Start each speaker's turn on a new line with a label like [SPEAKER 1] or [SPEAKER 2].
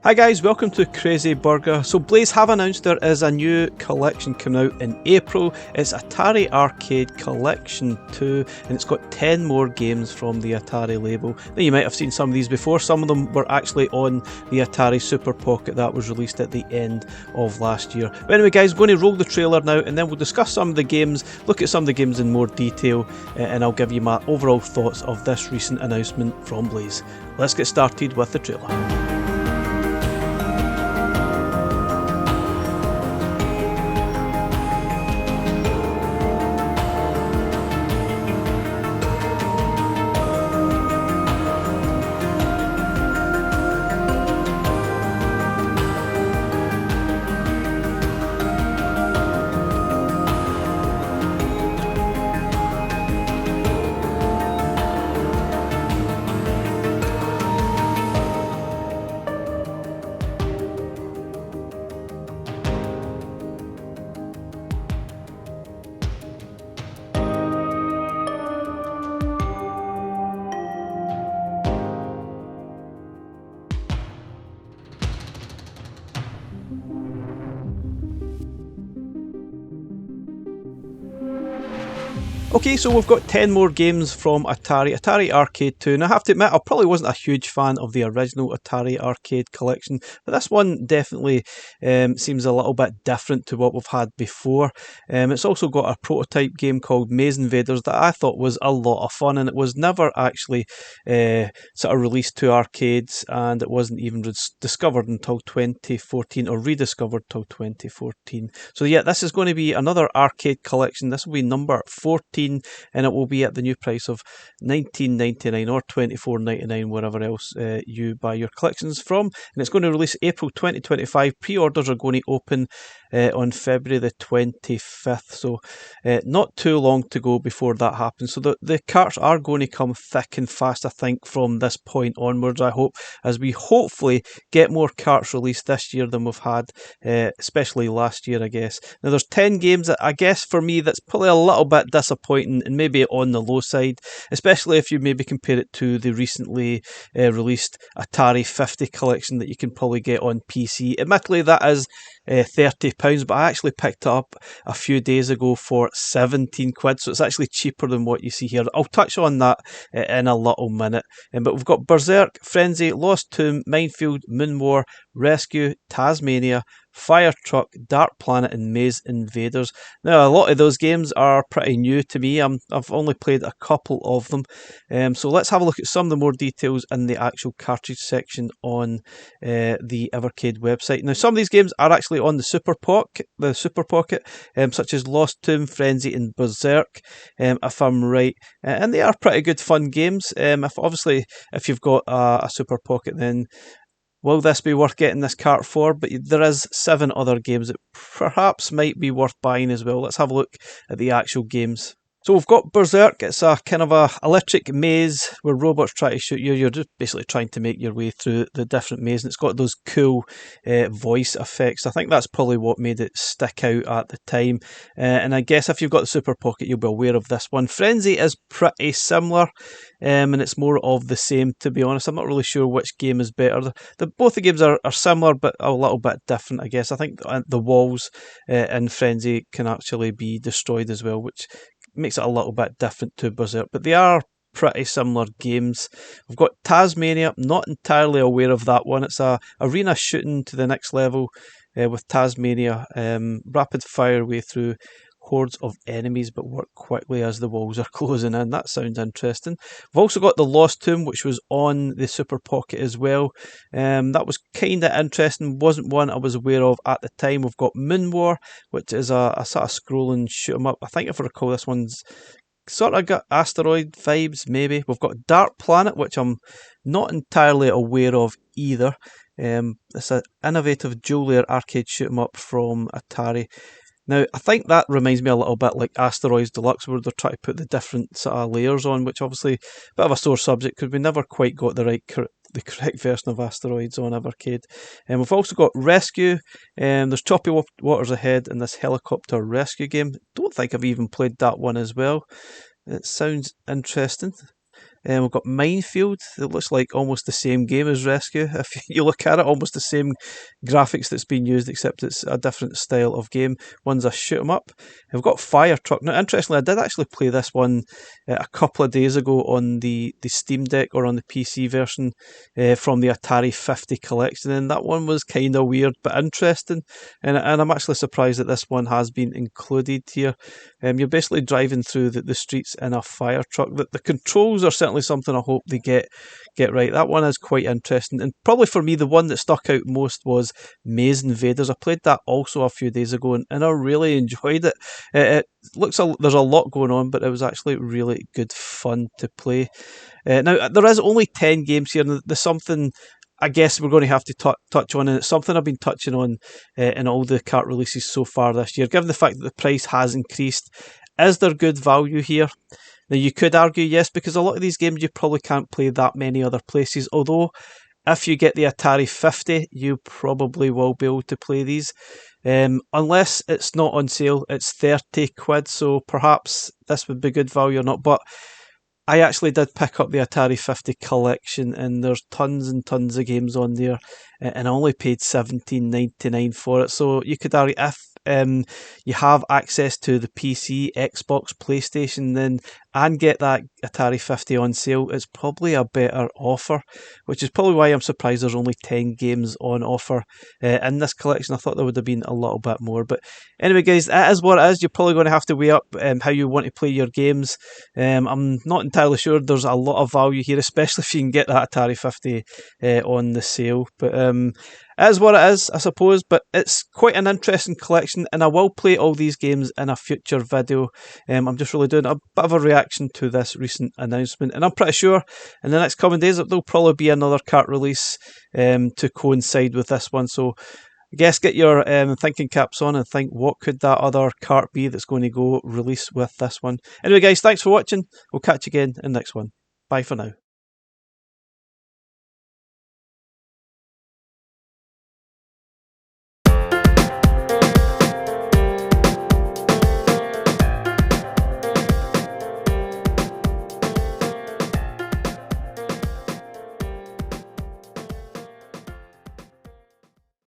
[SPEAKER 1] Hi guys, welcome to Crazy Burger. So Blaze have announced there is a new collection coming out in April. It's Atari Arcade Collection 2 and it's got 10 more games from the Atari label. Now you might have seen some of these before, some of them were actually on the Atari Super Pocket that was released at the end of last year. But anyway guys, going to roll the trailer now and then we'll discuss some of the games, look at some of the games in more detail and I'll give you my overall thoughts of this recent announcement from Blaze. Let's get started with the trailer. Okay, so we've got 10 more games from Atari Arcade 2, and I have to admit I probably wasn't a huge fan of the original Atari Arcade collection, but this one definitely seems a little bit different to what we've had before. It's also got a prototype game called Maze Invaders that I thought was a lot of fun, and it was never actually sort of released to arcades, and it wasn't even discovered until 2014, or rediscovered till 2014. So yeah, this is going to be another arcade collection. This will be number 14. And it will be at the new price of $19.99 or $24.99 wherever else you buy your collections from, and it's going to release April 2025. Pre-orders are going to open on February the 25th, so not too long to go before that happens. So the carts are going to come thick and fast, I think, from this point onwards, I hope, as we hopefully get more carts released this year than we've had, especially last year, I guess. Now there's 10 games that I guess for me that's probably a little bit disappointing and maybe on the low side, especially if you maybe compare it to the recently released Atari 50 collection that you can probably get on PC. Admittedly, that is £30, but I actually picked it up a few days ago for 17 quid, so it's actually cheaper than what you see here. I'll touch on that in a little minute. But we've got Berserk, Frenzy, Lost Tomb, Minefield, Moon War, Rescue, Tasmania, Fire Truck, Dark Planet and Maze Invaders. Now a lot of those games are pretty new to me. I've only played a couple of them. So let's have a look at some of the more details in the actual cartridge section on the Evercade website. Now some of these games are actually on the Super Pocket, such as Lost Tomb, Frenzy and Berserk, if I'm right. And they are pretty good fun games. If you've got a Super Pocket, then will this be worth getting this cart for? But there is 7 other games that perhaps might be worth buying as well. Let's have a look at the actual games. So we've got Berserk. It's a kind of a electric maze where robots try to shoot you. You're just basically trying to make your way through the different mazes, and it's got those cool voice effects. I think that's probably what made it stick out at the time. And I guess if you've got the Super Pocket, you'll be aware of this one. Frenzy is pretty similar, and it's more of the same, to be honest. I'm not really sure which game is better. Both the games are similar, but a little bit different, I guess. I think the walls in Frenzy can actually be destroyed as well, which makes it a little bit different to Berserk, but they are pretty similar games. We've got Tasmania. I'm not entirely aware of that one. It's a arena shooting to the next level with Tasmania. Rapid fire way through hordes of enemies, but work quickly as the walls are closing in. That sounds interesting. We've also got the Lost Tomb, which was on the Super Pocket as well. That was kind of interesting. Wasn't one I was aware of at the time. We've got Moon War, which is a sort of scrolling shoot 'em up. I think if I recall, this one's sort of got asteroid vibes, maybe. We've got Dark Planet, which I'm not entirely aware of either. It's an innovative dual-layer arcade shoot 'em up from Atari. Now, I think that reminds me a little bit like Asteroids Deluxe, where they're trying to put the different sort of layers on, which obviously a bit of a sore subject because we never quite got the correct version of Asteroids on Evercade. And we've also got Rescue. There's Choppy Waters Ahead in this helicopter rescue game. Don't think I've even played that one as well. It sounds interesting. We've got Minefield. It looks like almost the same game as Rescue. If you look at it, almost the same graphics that's been used, except it's a different style of game. One's a shoot 'em up. We've got Fire Truck. Now, interestingly, I did actually play this one a couple of days ago on the Steam Deck or on the PC version from the Atari 50 collection, and that one was kind of weird but interesting. And I'm actually surprised that this one has been included here. You're basically driving through the streets in a fire truck. The controls are certainly something I hope they get right. That one is quite interesting, and probably for me the one that stuck out most was Maze Invaders. I played that also a few days ago, and I really enjoyed it. It looks there's a lot going on, but it was actually really good fun to play. Now there is only 10 games here, and there's something I guess we're going to have to touch on, and it's something I've been touching on in all the cart releases so far this year. Given the fact that the price has increased, is there good value here? Now, you could argue yes, because a lot of these games you probably can't play that many other places. Although, if you get the Atari 50, you probably will be able to play these. Unless it's not on sale, it's 30 quid, so perhaps this would be good value or not. But I actually did pick up the Atari 50 collection, and there's tons and tons of games on there, and I only paid $17.99 for it. So you could argue if you have access to the PC, Xbox, PlayStation, then and get that Atari 50 on sale, it's probably a better offer, which is probably why I'm surprised there's only 10 games on offer in this collection. I thought there would have been a little bit more. But anyway, guys, it is what it is. You're probably going to have to weigh up how you want to play your games. I'm not entirely sure. There's a lot of value here, especially if you can get that Atari 50 on the sale. But it is what it is, I suppose, but it's quite an interesting collection, and I will play all these games in a future video. I'm just really doing a bit of a reaction to this recent announcement, and I'm pretty sure in the next coming days there'll probably be another cart release to coincide with this one. So I guess get your thinking caps on and think, what could that other cart be that's going to go release with this one? Anyway, guys, thanks for watching. We'll catch you again in the next one. Bye for now.